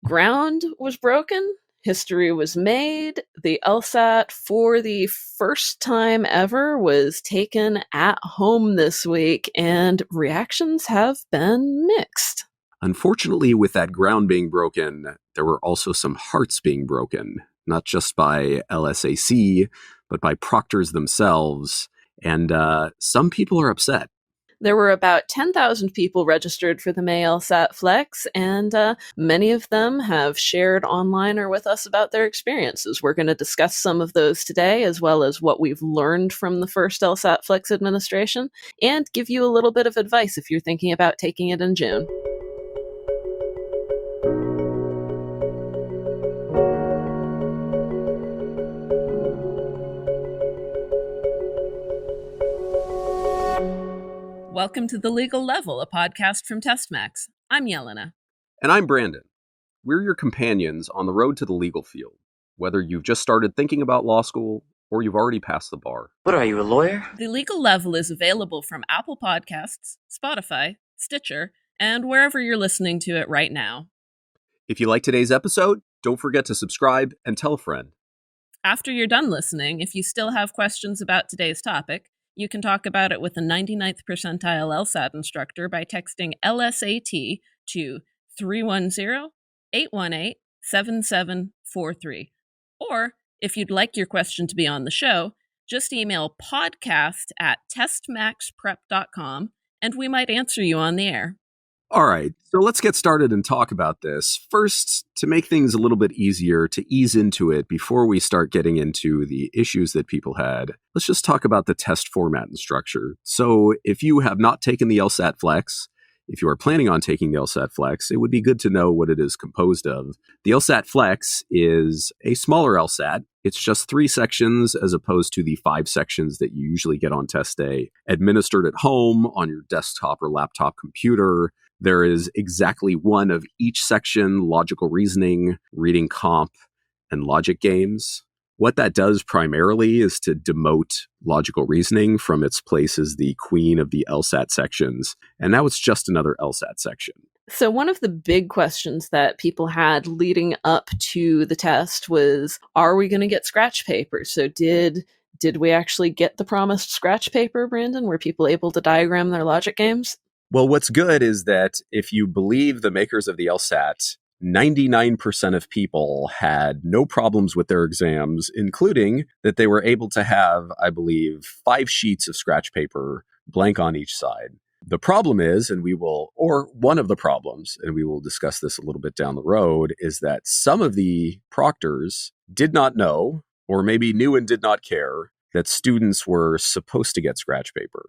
Ground was broken. History was made. The LSAT, for the first time ever, was taken at home this week, and reactions have been mixed. Unfortunately, with that ground being broken, there were also some hearts being broken, not just by LSAC, but by proctors themselves. And some people are upset. There were about 10,000 people registered for the May LSAT-Flex, and many of them have shared online or with us about their experiences. We're going to discuss some of those today, as well as what we've learned from the first LSAT-Flex administration, and give you a little bit of advice if you're thinking about taking it in June. Welcome to The Legal Level, a podcast from LSATMax. I'm Jelena. And I'm Branden. We're your companions on the road to the legal field, whether you've just started thinking about law school or you've already passed the bar. What are you, a lawyer? The Legal Level is available from Apple Podcasts, Spotify, Stitcher, and wherever you're listening to it right now. If you like today's episode, don't forget to subscribe and tell a friend. After you're done listening, if you still have questions about today's topic, you can talk about it with a 99th percentile LSAT instructor by texting LSAT to 310-818-7743. Or, if you'd like your question to be on the show, just email podcast@testmaxprep.com and we might answer you on the air. All right, so let's get started and talk about this. First, to make things a little bit easier to ease into it before we start getting into the issues that people had, let's just talk about the test format and structure. So if you have not taken the LSAT-Flex, if you are planning on taking the LSAT-Flex, it would be good to know what it is composed of. The LSAT-Flex is a smaller LSAT. It's just 3 sections as opposed to the 5 sections that you usually get on test day, administered at home on your desktop or laptop computer. There is exactly one of each section: logical reasoning, reading comp, and logic games. What that does primarily is to demote logical reasoning from its place as the queen of the LSAT sections. And now it's just another LSAT section. So one of the big questions that people had leading up to the test was, are we going to get scratch paper? So did we actually get the promised scratch paper, Branden? Were people able to diagram their logic games? Well, what's good is that if you believe the makers of the LSAT, 99% of people had no problems with their exams, including that they were able to have, I believe, 5 sheets of scratch paper, blank on each side. The problem is, one of the problems, and we will discuss this a little bit down the road, is that some of the proctors did not know, or maybe knew and did not care, that students were supposed to get scratch paper.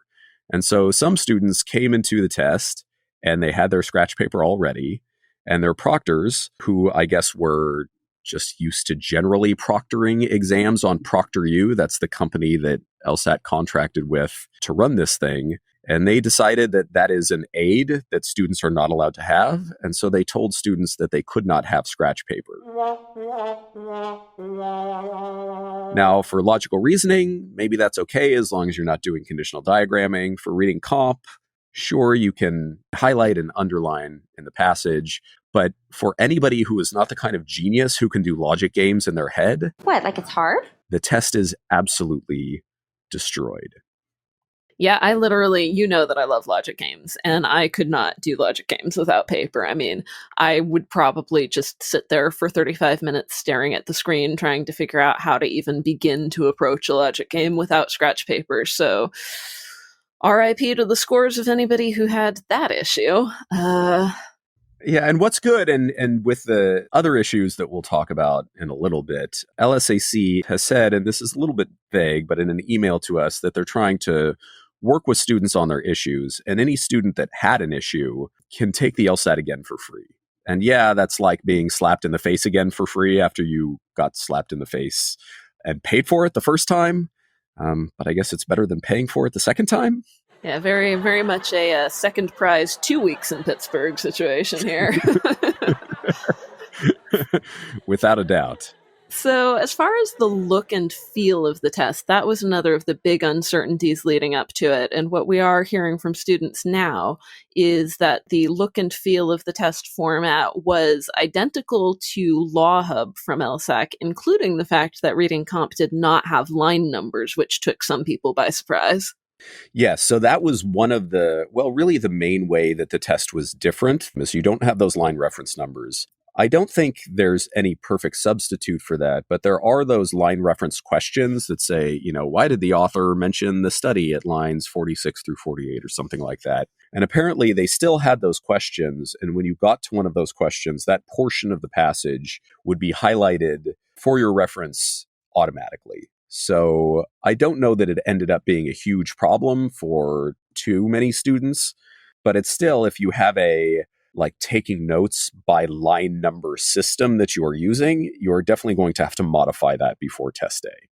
And so some students came into the test and they had their scratch paper already, and their proctors, who I guess were just used to generally proctoring exams on Proctor U, that's the company that LSAT contracted with to run this thing, and they decided that that is an aid that students are not allowed to have, and so they told students that they could not have scratch paper. Now, for logical reasoning, maybe that's okay as long as you're not doing conditional diagramming. For reading comp, sure, you can highlight and underline in the passage, but for anybody who is not the kind of genius who can do logic games in their head... What, like it's hard? The test is absolutely destroyed. Yeah, I literally, you know that I love logic games, and I could not do logic games without paper. I mean, I would probably just sit there for 35 minutes staring at the screen trying to figure out how to even begin to approach a logic game without scratch paper. So, RIP to the scores of anybody who had that issue. Yeah, and what's good, and with the other issues that we'll talk about in a little bit, LSAC has said, and this is a little bit vague, but in an email to us, that they're trying to work with students on their issues, and any student that had an issue can take the LSAT again for free. And yeah, that's like being slapped in the face again for free after you got slapped in the face and paid for it the first time. But I guess it's better than paying for it the second time. Yeah, very, very much a second prize 2 weeks in Pittsburgh situation here. Without a doubt. So, as far as the look and feel of the test, that was another of the big uncertainties leading up to it. And what we are hearing from students now is that the look and feel of the test format was identical to Law Hub from LSAC, including the fact that Reading Comp did not have line numbers, which took some people by surprise. Yes, so that was one of really the main way that the test was different, is you don't have those line reference numbers. I don't think there's any perfect substitute for that, but there are those line reference questions that say, why did the author mention the study at lines 46 through 48 or something like that? And apparently they still had those questions. And when you got to one of those questions, that portion of the passage would be highlighted for your reference automatically. So I don't know that it ended up being a huge problem for too many students, but it's still, if you have a taking notes by line number system that you are using, you're definitely going to have to modify that before test day.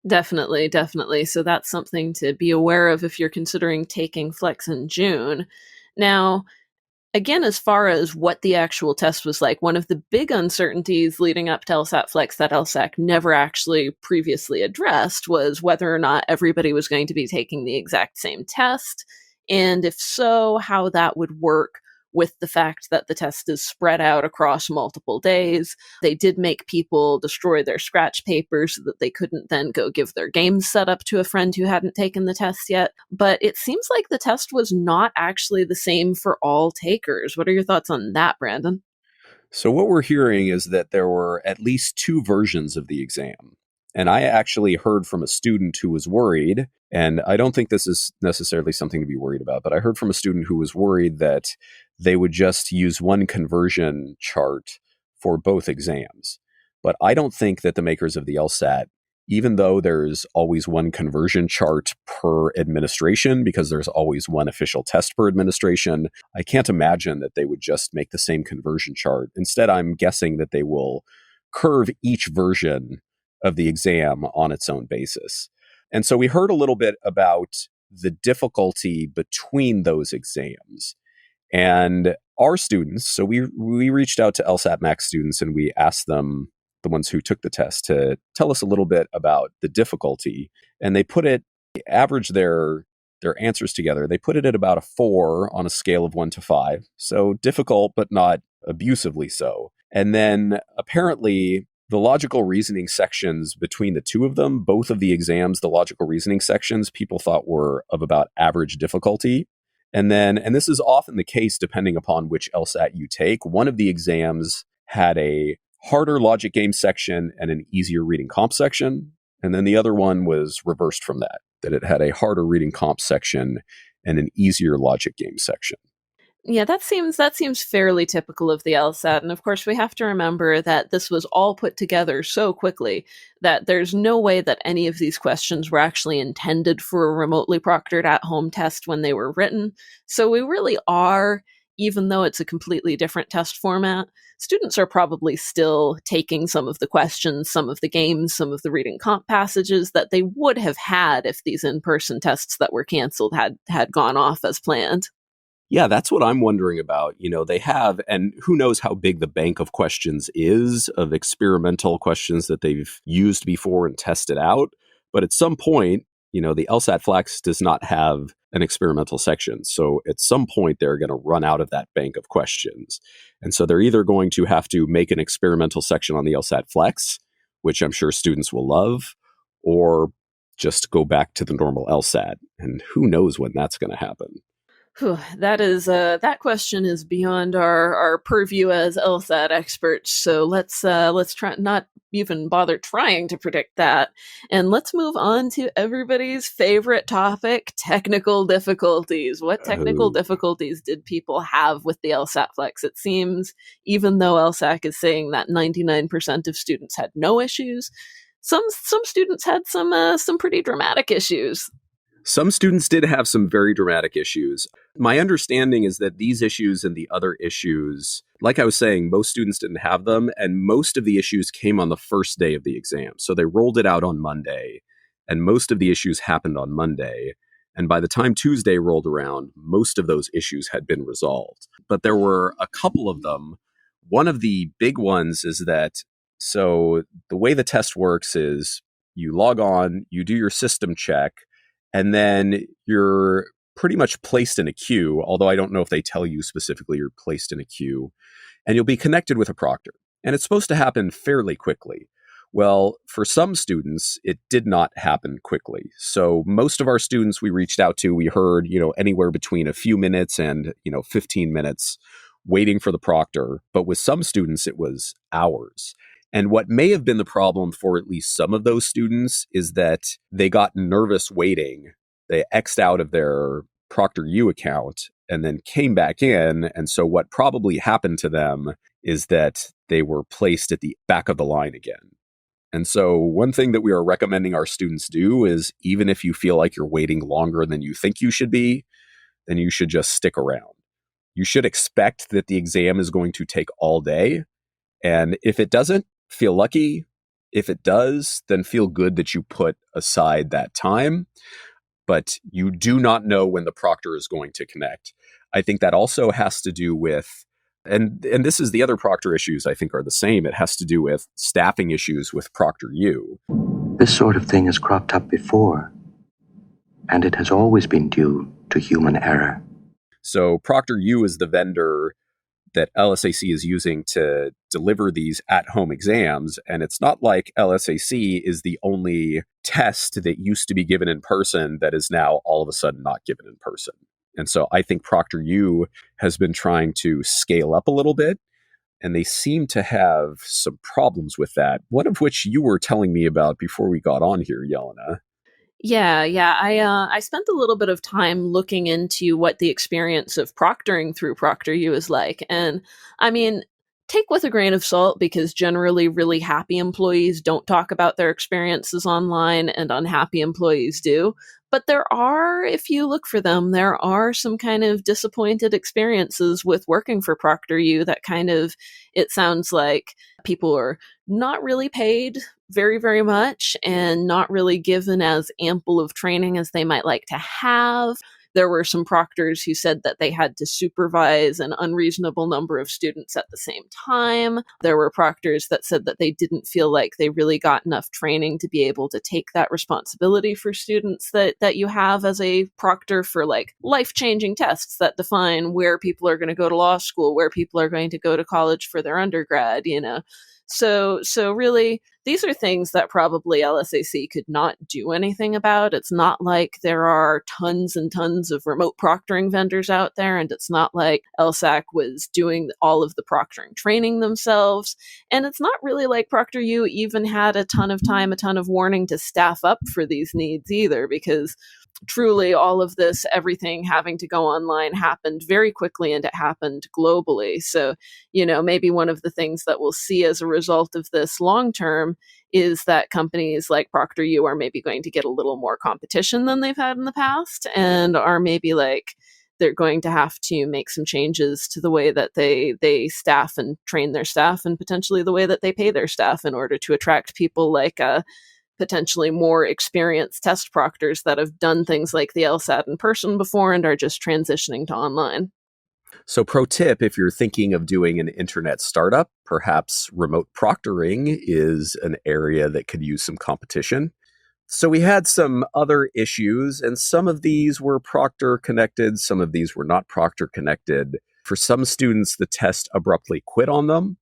Definitely, definitely. So that's something to be aware of if you're considering taking Flex in June. Now, again, as far as what the actual test was like, one of the big uncertainties leading up to LSAT-Flex that LSAC never actually previously addressed was whether or not everybody was going to be taking the exact same test, and if so, how that would work with the fact that the test is spread out across multiple days. They did make people destroy their scratch papers so that they couldn't then go give their games set up to a friend who hadn't taken the test yet. But it seems like the test was not actually the same for all takers. What are your thoughts on that, Branden? So what we're hearing is that there were at least two versions of the exam. And I actually heard from a student who was worried, and I don't think this is necessarily something to be worried about, but I heard from a student who was worried that they would just use one conversion chart for both exams. But I don't think that the makers of the LSAT, even though there's always one conversion chart per administration, because there's always one official test per administration, I can't imagine that they would just make the same conversion chart. Instead, I'm guessing that they will curve each version of the exam on its own basis. And so we heard a little bit about the difficulty between those exams. And our students, so we reached out to LSATMax students and we asked them, the ones who took the test, to tell us a little bit about the difficulty. And they averaged their answers together. They put it at about a 4 on a scale of 1 to 5. So difficult, but not abusively so. And then apparently the logical reasoning sections between the two of them, both of the exams, the logical reasoning sections, people thought were of about average difficulty. And this is often the case depending upon which LSAT you take. One of the exams had a harder logic game section and an easier reading comp section. And then the other one was reversed from that it had a harder reading comp section and an easier logic game section. Yeah, that seems fairly typical of the LSAT, and of course we have to remember that this was all put together so quickly that there's no way that any of these questions were actually intended for a remotely proctored at-home test when they were written. So we really are, even though it's a completely different test format, students are probably still taking some of the questions, some of the games, some of the reading comp passages that they would have had if these in-person tests that were canceled had gone off as planned. Yeah, that's what I'm wondering about. They have, and who knows how big the bank of questions is, of experimental questions that they've used before and tested out. But at some point, the LSAT-Flex does not have an experimental section. So at some point, they're going to run out of that bank of questions. And so they're either going to have to make an experimental section on the LSAT-Flex, which I'm sure students will love, or just go back to the normal LSAT. And who knows when that's going to happen. Whew, that question is beyond our purview as LSAT experts. So let's try not even bother trying to predict that, and let's move on to everybody's favorite topic: technical difficulties. What technical difficulties did people have with the LSAT-Flex? It seems, even though LSAC is saying that 99% of students had no issues, some students had some pretty dramatic issues. Some students did have some very dramatic issues. My understanding is that these issues and the other issues, like I was saying, most students didn't have them, and most of the issues came on the first day of the exam. So they rolled it out on Monday, and most of the issues happened on Monday. And by the time Tuesday rolled around, most of those issues had been resolved. But there were a couple of them. One of the big ones is that So the way the test works is you log on, you do your system check, and then you're pretty much placed in a queue, although I don't know if they tell you specifically you're placed in a queue, and you'll be connected with a proctor. And it's supposed to happen fairly quickly. Well, for some students, it did not happen quickly. So most of our students we reached out to, we heard, anywhere between a few minutes and, 15 minutes waiting for the proctor. But with some students, it was hours. And what may have been the problem for at least some of those students is that they got nervous waiting. They X'd out of their Proctor U account and then came back in. And so what probably happened to them is that they were placed at the back of the line again. And so one thing that we are recommending our students do is, even if you feel like you're waiting longer than you think you should be, then you should just stick around. You should expect that the exam is going to take all day. And if it doesn't, feel lucky. If it does, then feel good that you put aside that time. But you do not know when the proctor is going to connect. I think that also has to do with, and this is the other proctor issues I think are the same. It has to do with staffing issues with Proctor U. This sort of thing has cropped up before, and it has always been due to human error. So Proctor U is the vendor that LSAC is using to deliver these at-home exams. And it's not like LSAC is the only test that used to be given in person that is now all of a sudden not given in person. And so I think Proctor U has been trying to scale up a little bit, and they seem to have some problems with that, one of which you were telling me about before we got on here, Jelena. Yeah. I spent a little bit of time looking into what the experience of proctoring through Proctor U is like. And I mean, take with a grain of salt, because generally really happy employees don't talk about their experiences online and unhappy employees do. But there are, if you look for them, there are some kind of disappointed experiences with working for Proctor U that kind of, it sounds like people are not really paid very, very much and not really given as ample of training as they might like to have. There were some proctors who said that they had to supervise an unreasonable number of students at the same time. There were proctors that said that they didn't feel like they really got enough training to be able to take that responsibility for students that you have as a proctor for like life-changing tests that define where people are going to go to law school, where people are going to go to college for their undergrad, So really, these are things that probably LSAC could not do anything about. It's not like there are tons and tons of remote proctoring vendors out there, and it's not like LSAC was doing all of the proctoring training themselves. And it's not really like Proctor U even had a ton of time, a ton of warning to staff up for these needs either, because truly all of this, everything having to go online happened very quickly, and it happened globally. So, maybe one of the things that we'll see as a result of this long term is that companies like Proctor U are maybe going to get a little more competition than they've had in the past, and are maybe like they're going to have to make some changes to the way that they staff and train their staff, and potentially the way that they pay their staff, in order to attract people like potentially more experienced test proctors that have done things like the LSAT in person before and are just transitioning to online. So pro tip, if you're thinking of doing an internet startup, perhaps remote proctoring is an area that could use some competition. So we had some other issues, and some of these were proctor connected, some of these were not proctor connected. For some students, the test abruptly quit on them.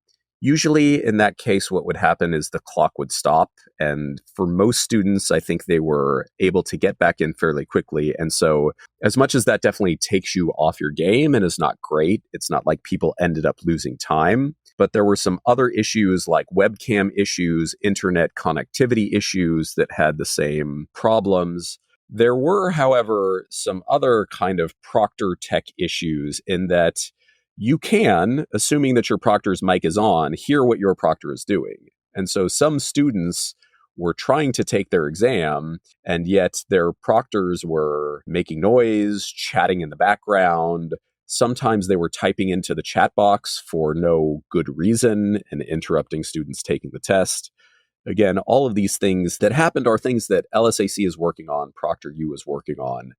Usually, in that case, what would happen is the clock would stop. And for most students, I think they were able to get back in fairly quickly. And so, as much as that definitely takes you off your game and is not great, it's not like people ended up losing time. But there were some other issues like webcam issues, internet connectivity issues that had the same problems. There were, however, some other kind of proctor tech issues in that you can, assuming that your proctor's mic is on, hear what your proctor is doing. And so some students were trying to take their exam, and yet their proctors were making noise, chatting in the background. Sometimes they were typing into the chat box for no good reason and interrupting students taking the test. Again, all of these things that happened are things that LSAC is working on, Proctor U is working on.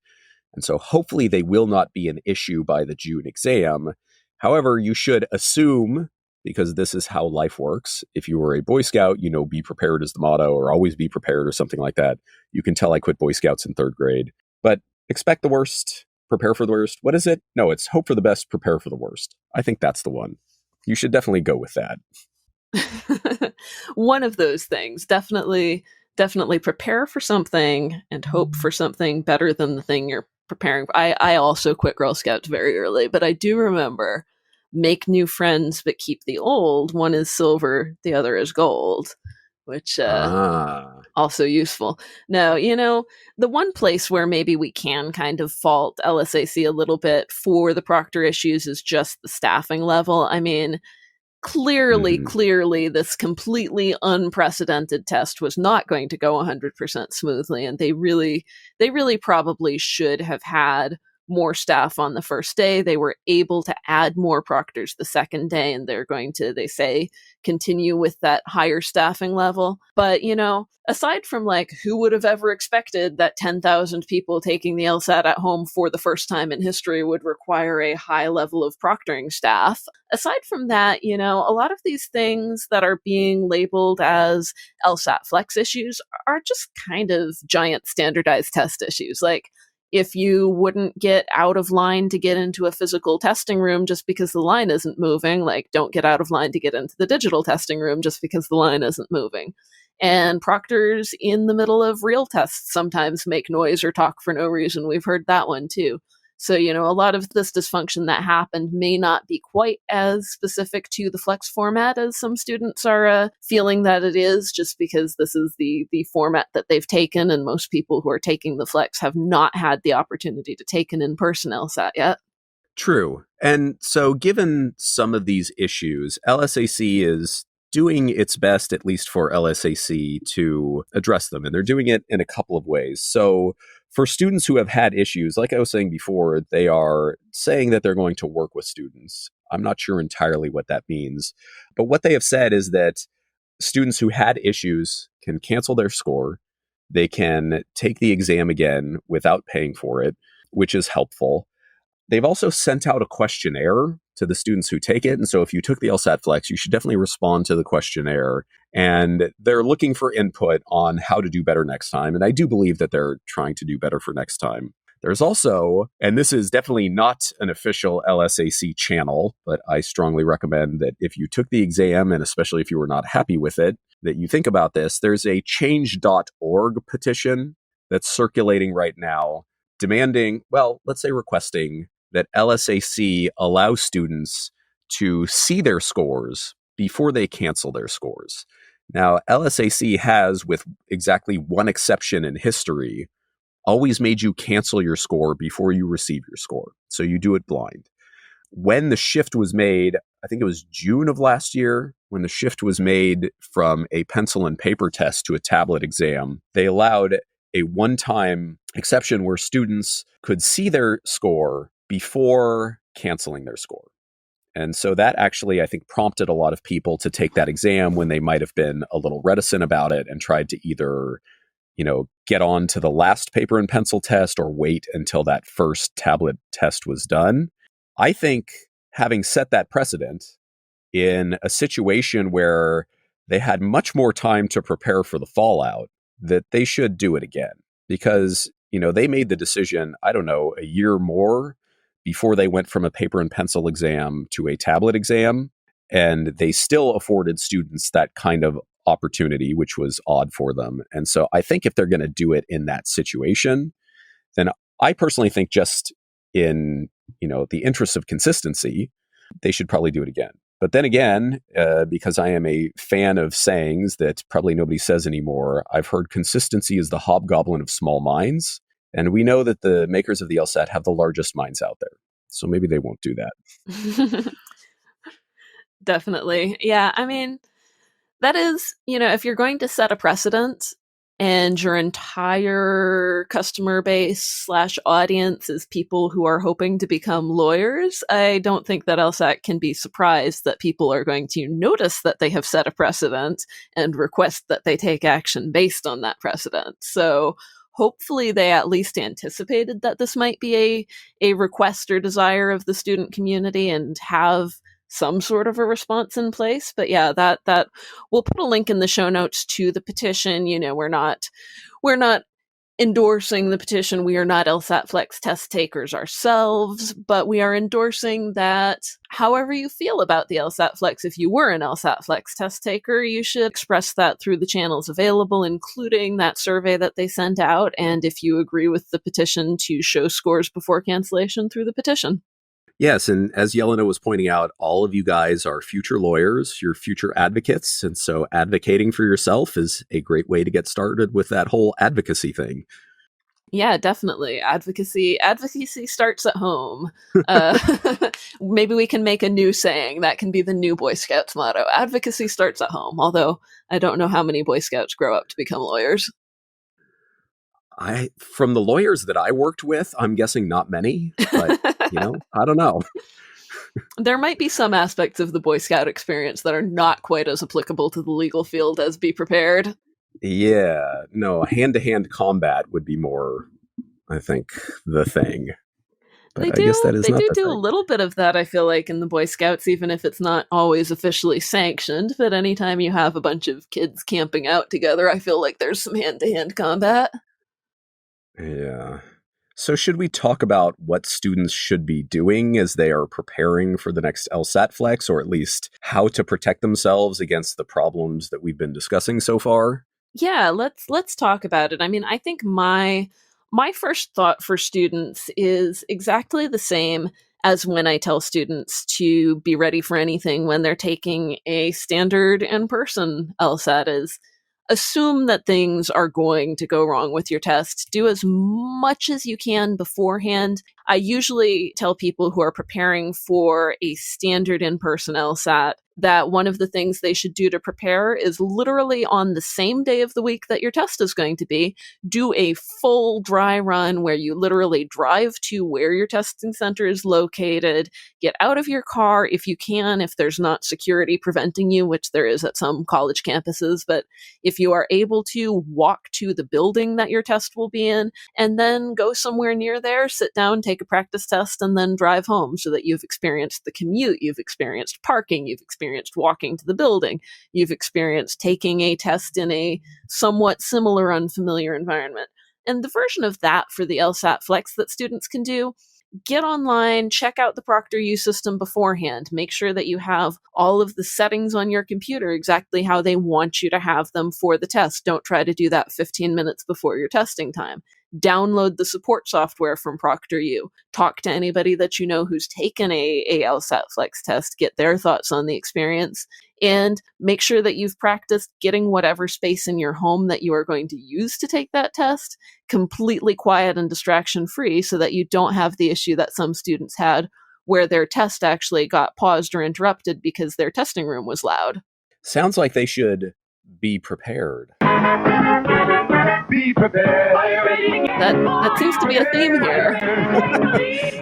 And so hopefully they will not be an issue by the June exam. However, you should assume because this is how life works. If you were a Boy Scout, be prepared is the motto, or always be prepared, or something like that. You can tell I quit Boy Scouts in 3rd grade. But expect the worst, prepare for the worst. What is it? No, it's hope for the best, prepare for the worst. I think that's the one. You should definitely go with that. One of those things. Definitely prepare for something and hope for something better than the thing you're preparing for. I also quit Girl Scouts very early, but I do remember make new friends but keep the old. One is silver, the other is gold, which also useful. Now, the one place where maybe we can kind of fault LSAC a little bit for the proctor issues is just the staffing level. I mean, clearly, this completely unprecedented test was not going to go 100% smoothly, and they really probably should have had more staff on the first day. They were able to add more proctors the second day, and they're going to, they say, continue with that higher staffing level. But, aside from who would have ever expected that 10,000 people taking the LSAT at home for the first time in history would require a high level of proctoring staff? Aside from that, a lot of these things that are being labeled as LSAT-Flex issues are just kind of giant standardized test issues. If you wouldn't get out of line to get into a physical testing room just because the line isn't moving, don't get out of line to get into the digital testing room just because the line isn't moving. And proctors in the middle of real tests sometimes make noise or talk for no reason. We've heard that one too. So, a lot of this dysfunction that happened may not be quite as specific to the Flex format as some students are feeling that it is, just because this is the format that they've taken, and most people who are taking the Flex have not had the opportunity to take an in-person LSAT yet. True. And so given some of these issues, LSAC is doing its best, at least for LSAC, to address them. And they're doing it in a couple of ways. So for students who have had issues, like I was saying before, they are saying that they're going to work with students. I'm not sure entirely what that means. But what they have said is that students who had issues can cancel their score. They can take the exam again without paying for it, which is helpful. They've also sent out a questionnaire to the students who take it. And so if you took the LSAT-Flex, you should definitely respond to the questionnaire. And they're looking for input on how to do better next time. And I do believe that they're trying to do better for next time. There's also, and this is definitely not an official LSAC channel, but I strongly recommend that if you took the exam, and especially if you were not happy with it, that you think about this. There's a change.org petition that's circulating right now demanding, let's say requesting, that LSAC allow students to see their scores before they cancel their scores. Now, LSAC has, with exactly one exception in history, always made you cancel your score before you receive your score. So you do it blind. When the shift was made, I think it was June of last year, when the shift was made from a pencil and paper test to a tablet exam, they allowed a one-time exception where students could see their score before canceling their score. And so that actually, I think, prompted a lot of people to take that exam when they might have been a little reticent about it and tried to either, get on to the last paper and pencil test or wait until that first tablet test was done. I think having set that precedent in a situation where they had much more time to prepare for the fallout, that they should do it again. Because, they made the decision, I don't know, a year more before they went from a paper and pencil exam to a tablet exam. And they still afforded students that kind of opportunity, which was odd for them. And so I think if they're going to do it in that situation, then I personally think just in, the interest of consistency, they should probably do it again. But then again, because I am a fan of sayings that probably nobody says anymore, I've heard consistency is the hobgoblin of small minds. And we know that the makers of the LSAT have the largest minds out there. So maybe they won't do that. Definitely. Yeah. I mean, that is, if you're going to set a precedent and your entire customer base / audience is people who are hoping to become lawyers, I don't think that LSAT can be surprised that people are going to notice that they have set a precedent and request that they take action based on that precedent. So hopefully they at least anticipated that this might be a request or desire of the student community and have some sort of a response in place. But yeah, that we'll put a link in the show notes to the petition. We're not endorsing the petition. We are not LSAT-Flex test takers ourselves, but we are endorsing that however you feel about the LSAT-Flex, if you were an LSAT-Flex test taker, you should express that through the channels available, including that survey that they sent out, and if you agree with the petition, to show scores before cancellation through the petition. Yes, and as Jelena was pointing out, all of you guys are future lawyers, you're future advocates, and so advocating for yourself is a great way to get started with that whole advocacy thing. Yeah, definitely. Advocacy starts at home. Maybe we can make a new saying that can be the new Boy Scouts motto. Advocacy starts at home, although I don't know how many Boy Scouts grow up to become lawyers. From the lawyers that I worked with, I'm guessing not many, but I don't know. There might be some aspects of the Boy Scout experience that are not quite as applicable to the legal field as Be Prepared. Yeah, no, hand-to-hand combat would be more, I think, the thing. But I guess that is not the do thing. a little bit of that, I feel like, in the Boy Scouts, even if it's not always officially sanctioned. But anytime you have a bunch of kids camping out together, I feel like there's some hand-to-hand combat. Yeah. So should we talk about what students should be doing as they are preparing for the next LSAT-Flex, or at least how to protect themselves against the problems that we've been discussing so far? Yeah, let's talk about it. I mean, I think my first thought for students is exactly the same as when I tell students to be ready for anything when they're taking a standard in-person LSAT is assume that things are going to go wrong with your test. Do as much as you can beforehand. I usually tell people who are preparing for a standard in-person LSAT that one of the things they should do to prepare is literally on the same day of the week that your test is going to be, do a full dry run where you literally drive to where your testing center is located, get out of your car if you can, if there's not security preventing you, which there is at some college campuses, but if you are able to, walk to the building that your test will be in, and then go somewhere near there, sit down, take a practice test, and then drive home so that you've experienced the commute, you've experienced parking, you've experienced walking to the building, you've experienced taking a test in a somewhat similar, unfamiliar environment. And the version of that for the LSAT-Flex that students can do, get online, check out the Proctor U system beforehand. Make sure that you have all of the settings on your computer exactly how they want you to have them for the test. Don't try to do that 15 minutes before your testing time. Download the support software from Proctor U. Talk to anybody that you know who's taken a LSAT-Flex test, get their thoughts on the experience, and make sure that you've practiced getting whatever space in your home that you are going to use to take that test completely quiet and distraction-free so that you don't have the issue that some students had where their test actually got paused or interrupted because their testing room was loud. Sounds like they should be prepared. Be prepared. That seems to be a theme here.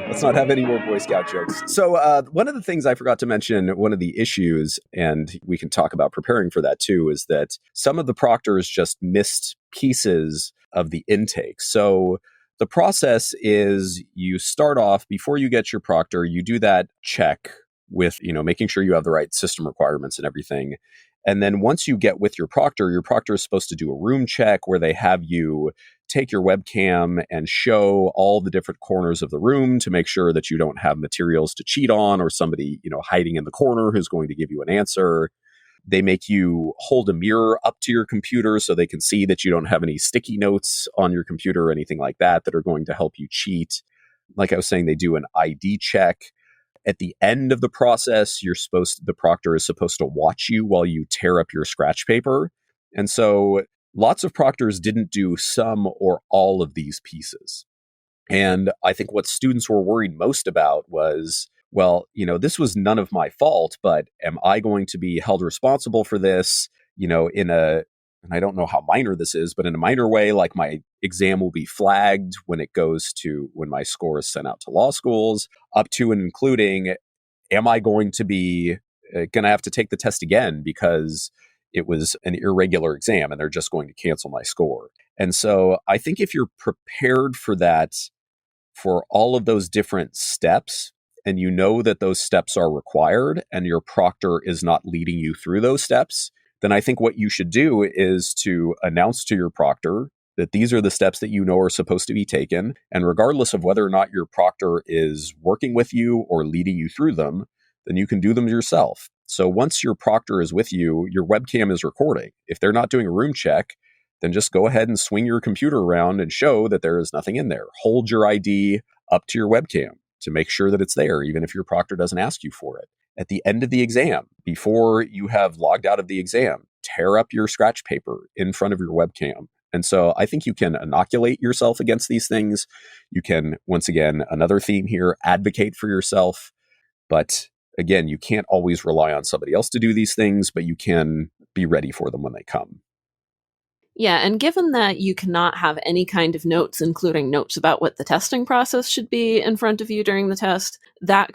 Let's not have any more Boy Scout jokes. So one of the things I forgot to mention, one of the issues, and we can talk about preparing for that too, is that some of the proctors just missed pieces of the intake. So the process is you start off, before you get your proctor, you do that check with, making sure you have the right system requirements and everything. And then once you get with your proctor is supposed to do a room check where they have you take your webcam and show all the different corners of the room to make sure that you don't have materials to cheat on or somebody, hiding in the corner who's going to give you an answer. They make you hold a mirror up to your computer so they can see that you don't have any sticky notes on your computer or anything like that are going to help you cheat. Like I was saying, they do an ID check. At the end of the process, the proctor is supposed to watch you while you tear up your scratch paper. And so lots of proctors didn't do some or all of these pieces. And I think what students were worried most about was, well, this was none of my fault, but am I going to be held responsible for this, and I don't know how minor this is, but in a minor way, like my exam will be flagged when my score is sent out to law schools, up to and including, am I going to have to take the test again because it was an irregular exam and they're just going to cancel my score? And so I think if you're prepared for that, for all of those different steps, and you know that those steps are required and your proctor is not leading you through those steps, then I think what you should do is to announce to your proctor that these are the steps that you know are supposed to be taken. And regardless of whether or not your proctor is working with you or leading you through them, then you can do them yourself. So once your proctor is with you, your webcam is recording. If they're not doing a room check, then just go ahead and swing your computer around and show that there is nothing in there. Hold your ID up to your webcam to make sure that it's there, even if your proctor doesn't ask you for it. At the end of the exam, before you have logged out of the exam, tear up your scratch paper in front of your webcam. And so I think you can inoculate yourself against these things. You can, once again, another theme here, advocate for yourself. But again, you can't always rely on somebody else to do these things, but you can be ready for them when they come. Yeah, and given that you cannot have any kind of notes, including notes about what the testing process should be in front of you during the test, that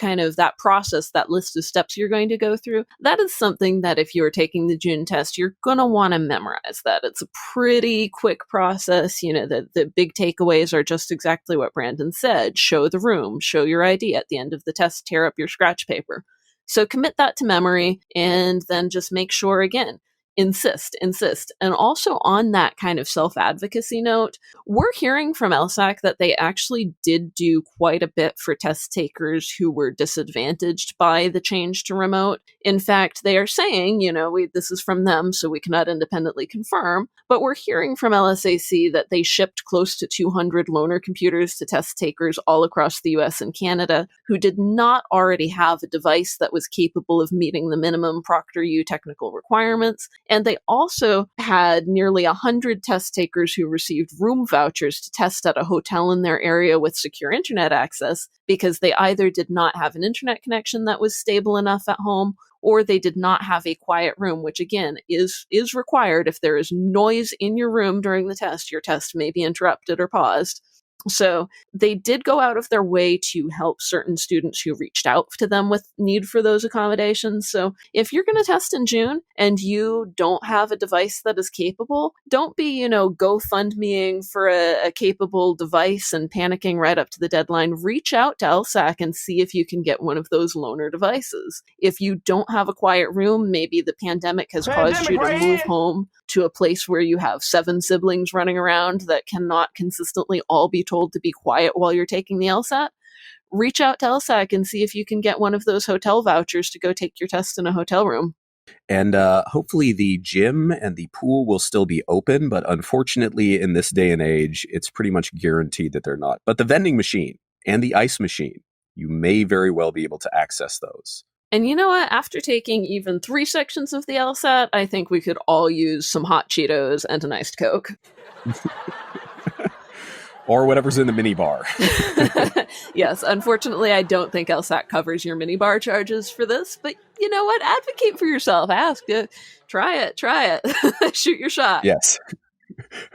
process, that list of steps you're going to go through, that is something that if you're taking the June test, you're going to want to memorize that. It's a pretty quick process. The big takeaways are just exactly what Branden said. Show the room, show your ID at the end of the test, tear up your scratch paper. So commit that to memory, and then just make sure, again, insist. And also on that kind of self-advocacy note, we're hearing from LSAC that they actually did do quite a bit for test takers who were disadvantaged by the change to remote. In fact, they are saying, this is from them, so we cannot independently confirm, but we're hearing from LSAC that they shipped close to 200 loaner computers to test takers all across the US and Canada who did not already have a device that was capable of meeting the minimum Proctor U technical requirements. And they also had nearly 100 test takers who received room vouchers to test at a hotel in their area with secure internet access because they either did not have an internet connection that was stable enough at home, or they did not have a quiet room, which again is required. If there is noise in your room during the test, your test may be interrupted or paused. So they did go out of their way to help certain students who reached out to them with need for those accommodations. So if you're going to test in June and you don't have a device that is capable, don't be, GoFundMeing for a capable device and panicking right up to the deadline. Reach out to LSAC and see if you can get one of those loaner devices. If you don't have a quiet room, maybe the pandemic has caused you to move home to a place where you have 7 siblings running around that cannot consistently all be told to be quiet while you're taking the LSAT, reach out to LSAC and see if you can get one of those hotel vouchers to go take your test in a hotel room. And hopefully the gym and the pool will still be open, but unfortunately in this day and age, it's pretty much guaranteed that they're not. But the vending machine and the ice machine, you may very well be able to access those. And you know what? After taking even 3 sections of the LSAT, I think we could all use some hot Cheetos and an iced Coke. Or whatever's in the minibar. Yes, unfortunately, I don't think LSAT covers your minibar charges for this, but you know what? Advocate for yourself. Ask it. Try it. Shoot your shot. Yes.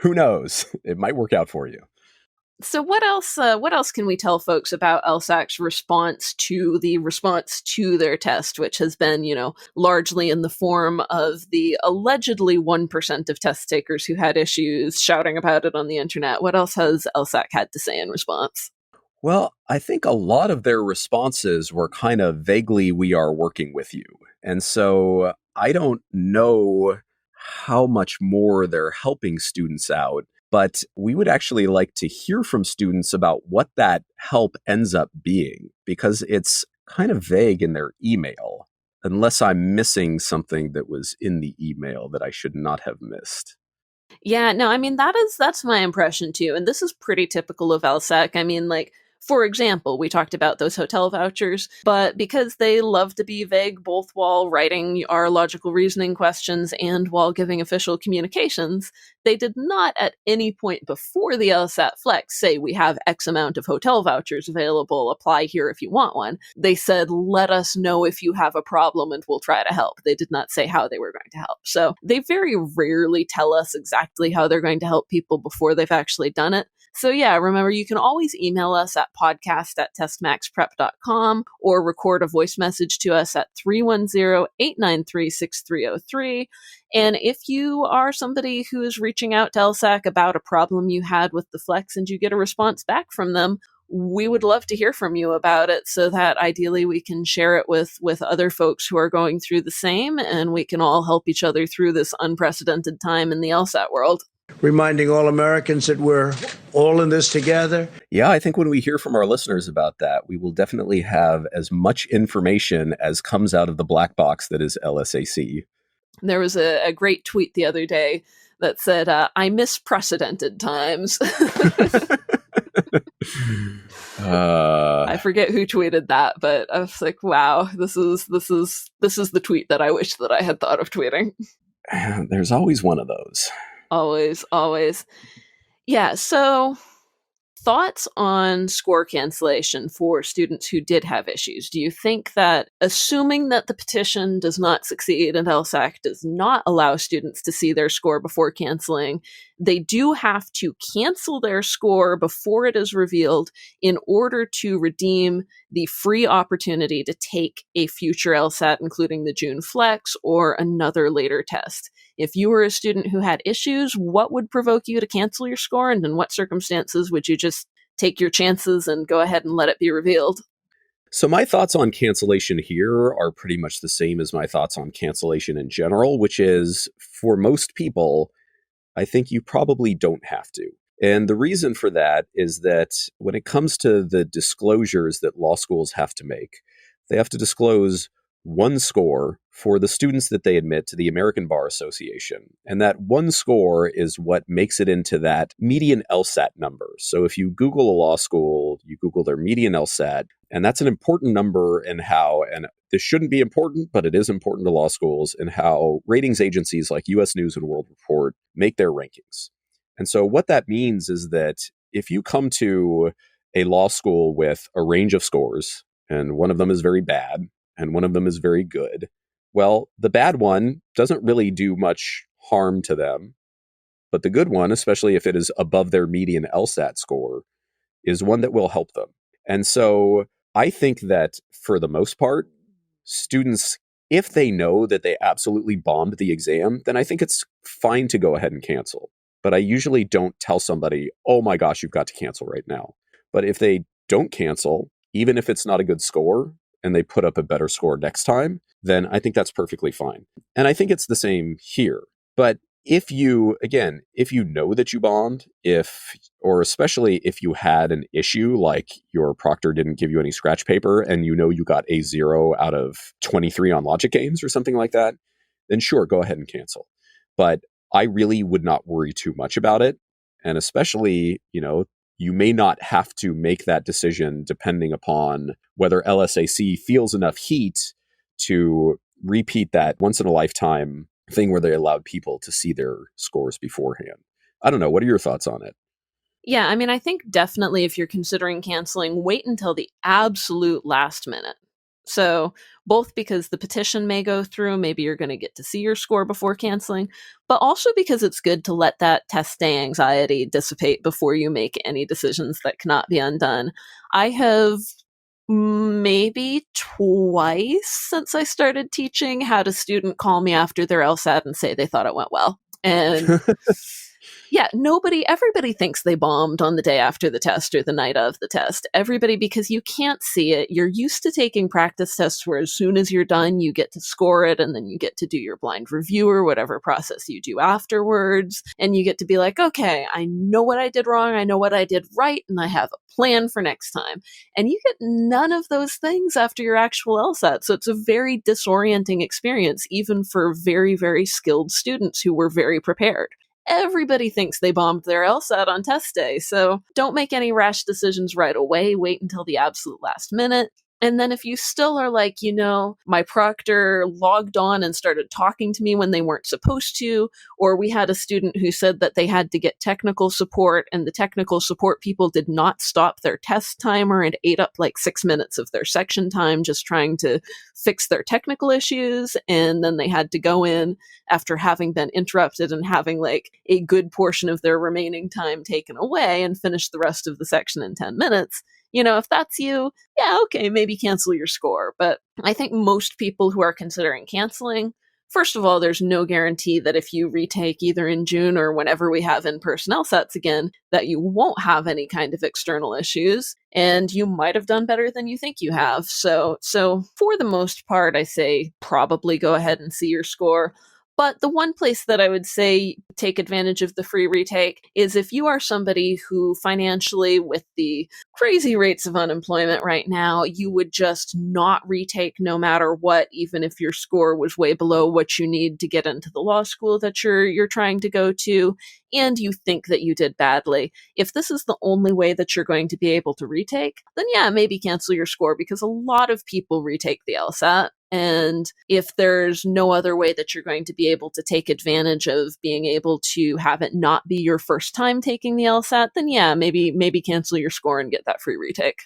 Who knows? It might work out for you. So what else can we tell folks about LSAC's response to their test, which has been, largely in the form of the allegedly 1% of test takers who had issues shouting about it on the internet? What else has LSAC had to say in response? Well, I think a lot of their responses were kind of vaguely, we are working with you. And so I don't know how much more they're helping students out. But we would actually like to hear from students about what that help ends up being, because it's kind of vague in their email, unless I'm missing something that was in the email that I should not have missed. Yeah, no, I mean, that's my impression too. And this is pretty typical of LSAC. I mean, for example, we talked about those hotel vouchers, but because they love to be vague both while writing our logical reasoning questions and while giving official communications, they did not at any point before the LSAT-Flex say we have X amount of hotel vouchers available, apply here if you want one. They said, let us know if you have a problem and we'll try to help. They did not say how they were going to help. So they very rarely tell us exactly how they're going to help people before they've actually done it. So yeah, remember, you can always email us at podcast@testmaxprep.com or record a voice message to us at 310-893-6303. And if you are somebody who is reaching out to LSAC about a problem you had with the Flex and you get a response back from them, we would love to hear from you about it so that ideally we can share it with other folks who are going through the same, and we can all help each other through this unprecedented time in the LSAT world. Reminding all Americans that we're all in this together. Yeah, I think when we hear from our listeners about that, we will definitely have as much information as comes out of the black box that is LSAC. There was a great tweet the other day that said, I miss precedented times. I forget who tweeted that, but I was like, wow, this is the tweet that I wish that I had thought of tweeting. There's always one of those. Always. Yeah, so thoughts on score cancellation for students who did have issues? Do you think that, assuming that the petition does not succeed and LSAC does not allow students to see their score before canceling, they do have to cancel their score before it is revealed in order to redeem the free opportunity to take a future LSAT, including the June Flex or another later test? If you were a student who had issues, what would provoke you to cancel your score, and in what circumstances would you just take your chances and go ahead and let it be revealed? So my thoughts on cancellation here are pretty much the same as my thoughts on cancellation in general, which is, for most people, I think you probably don't have to. And the reason for that is that when it comes to the disclosures that law schools have to make, they have to disclose one score for the students that they admit to the American Bar Association. And that one score is what makes it into that median LSAT number. So if you Google a law school, you Google their median LSAT, and that's an important number in how, and this shouldn't be important, but it is important to law schools, and how ratings agencies like US News and World Report make their rankings. And so what that means is that if you come to a law school with a range of scores, and one of them is very bad, and one of them is very good, well, the bad one doesn't really do much harm to them. But the good one, especially if it is above their median LSAT score, is one that will help them. And so I think that for the most part, students, if they know that they absolutely bombed the exam, then I think it's fine to go ahead and cancel. But I usually don't tell somebody, oh my gosh, you've got to cancel right now. But if they don't cancel, even if it's not a good score, and they put up a better score next time, then I think that's perfectly fine. And I think it's the same here. But if you know that you bombed, or especially if you had an issue like your proctor didn't give you any scratch paper and you know you got a 0 out of 23 on logic games or something like that, then sure, go ahead and cancel. But I really would not worry too much about it. And especially, you may not have to make that decision depending upon whether LSAC feels enough heat to repeat that once in a lifetime thing where they allowed people to see their scores beforehand. I don't know. What are your thoughts on it? Yeah, I mean, I think definitely if you're considering canceling, wait until the absolute last minute. So both because the petition may go through, maybe you're going to get to see your score before canceling, but also because it's good to let that test day anxiety dissipate before you make any decisions that cannot be undone. I have maybe twice since I started teaching had a student call me after their LSAT and say they thought it went well. And yeah, everybody thinks they bombed on the day after the test or the night of the test. Everybody, because you can't see it. You're used to taking practice tests where as soon as you're done, you get to score it, and then you get to do your blind review or whatever process you do afterwards. And you get to be like, okay, I know what I did wrong, I know what I did right, and I have a plan for next time. And you get none of those things after your actual LSAT. So it's a very disorienting experience, even for very, very skilled students who were very prepared. Everybody thinks they bombed their LSAT on test day, so don't make any rash decisions right away. Wait until the absolute last minute. And then if you still are like, my proctor logged on and started talking to me when they weren't supposed to, or we had a student who said that they had to get technical support and the technical support people did not stop their test timer and ate up like 6 minutes of their section time just trying to fix their technical issues. And then they had to go in after having been interrupted and having like a good portion of their remaining time taken away and finish the rest of the section in 10 minutes. If that's you, yeah, okay, maybe cancel your score. But I think most people who are considering canceling, first of all, there's no guarantee that if you retake either in June or whenever we have in-person LSATs again, that you won't have any kind of external issues, and you might have done better than you think you have. So for the most part, I say probably go ahead and see your score. But the one place that I would say take advantage of the free retake is if you are somebody who financially, with the crazy rates of unemployment right now, you would just not retake no matter what, even if your score was way below what you need to get into the law school that you're trying to go to, and you think that you did badly. If this is the only way that you're going to be able to retake, then yeah, maybe cancel your score, because a lot of people retake the LSAT. And if there's no other way that you're going to be able to take advantage of being able to have it not be your first time taking the LSAT, then yeah, maybe cancel your score and get that free retake.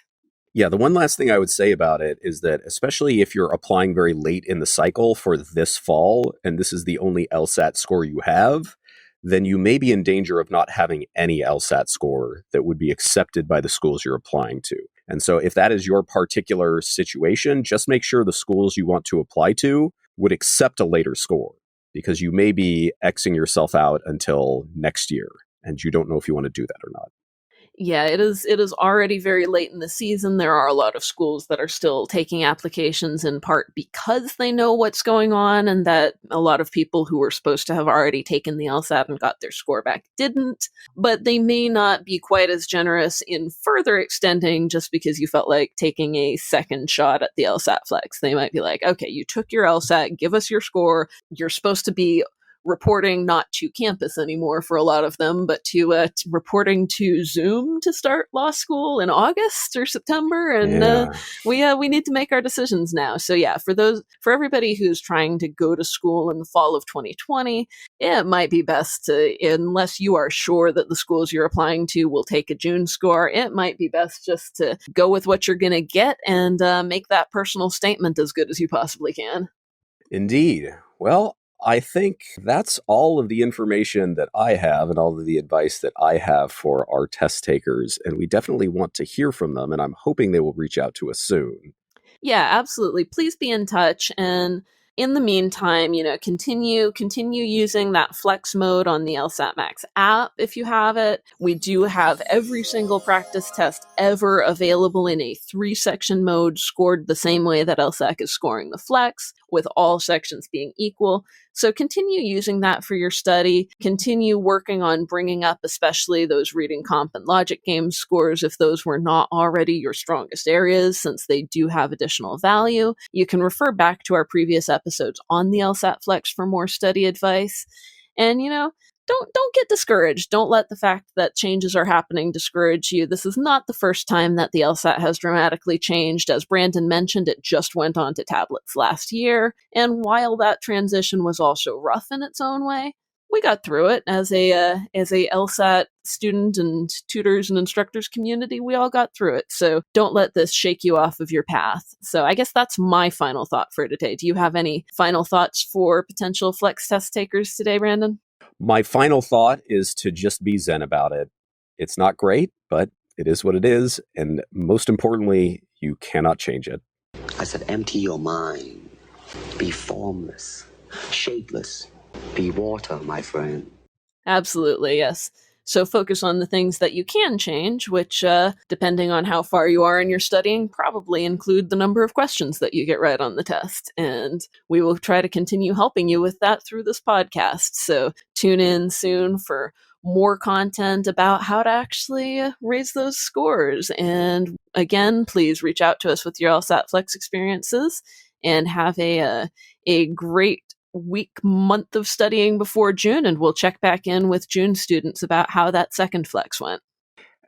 Yeah, the one last thing I would say about it is that, especially if you're applying very late in the cycle for this fall, and this is the only LSAT score you have, then you may be in danger of not having any LSAT score that would be accepted by the schools you're applying to. And so if that is your particular situation, just make sure the schools you want to apply to would accept a later score, because you may be Xing yourself out until next year, and you don't know if you want to do that or not. Yeah, it is already very late in the season. There are a lot of schools that are still taking applications, in part because they know what's going on, and that a lot of people who were supposed to have already taken the LSAT and got their score back didn't. But they may not be quite as generous in further extending just because you felt like taking a second shot at the LSAT-Flex. They might be like, okay, you took your LSAT, give us your score. You're supposed to be reporting not to campus anymore for a lot of them, but to reporting to Zoom to start law school in August or September, and we need to make our decisions now. So yeah, for everybody who's trying to go to school in the fall of 2020, it might be best to, unless you are sure that the schools you're applying to will take a June score, it might be best just to go with what you're going to get and make that personal statement as good as you possibly can. Indeed. Well, I think that's all of the information that I have and all of the advice that I have for our test takers. And we definitely want to hear from them. And I'm hoping they will reach out to us soon. Yeah, absolutely. Please be in touch. And in the meantime, continue using that flex mode on the LSATMax app if you have it. We do have every single practice test ever available in a 3-section mode, scored the same way that LSAC is scoring the flex, with all sections being equal. So continue using that for your study. Continue working on bringing up especially those reading comp and logic game scores if those were not already your strongest areas, since they do have additional value. You can refer back to our previous episodes on the LSAT-Flex for more study advice. And, don't get discouraged. Don't let the fact that changes are happening discourage you. This is not the first time that the LSAT has dramatically changed. As Branden mentioned, it just went on to tablets last year. And while that transition was also rough in its own way, we got through it as a LSAT student and tutors and instructors community. We all got through it. So don't let this shake you off of your path. So I guess that's my final thought for today. Do you have any final thoughts for potential flex test takers today, Branden? My final thought is to just be zen about it. It's not great, but it is what it is. And most importantly, you cannot change it. I said, empty your mind. Be formless, shapeless. Be water, my friend. Absolutely, yes. So focus on the things that you can change, which, depending on how far you are in your studying, probably include the number of questions that you get right on the test. And we will try to continue helping you with that through this podcast. So tune in soon for more content about how to actually raise those scores. And again, please reach out to us with your LSAT-Flex experiences, and have a great month of studying before June, and we'll check back in with June students about how that second flex went.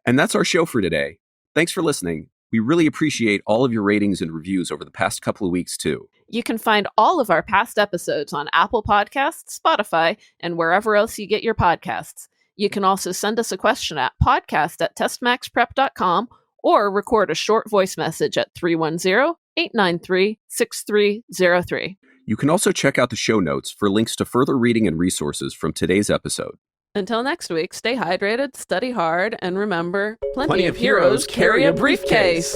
And that's our show for today. Thanks for listening. We really appreciate all of your ratings and reviews over the past couple of weeks, too. You can find all of our past episodes on Apple Podcasts, Spotify, and wherever else you get your podcasts. You can also send us a question at podcast@testmaxprep.com, or record a short voice message at 310-893-6303. You can also check out the show notes for links to further reading and resources from today's episode. Until next week, stay hydrated, study hard, and remember, plenty of heroes carry a briefcase.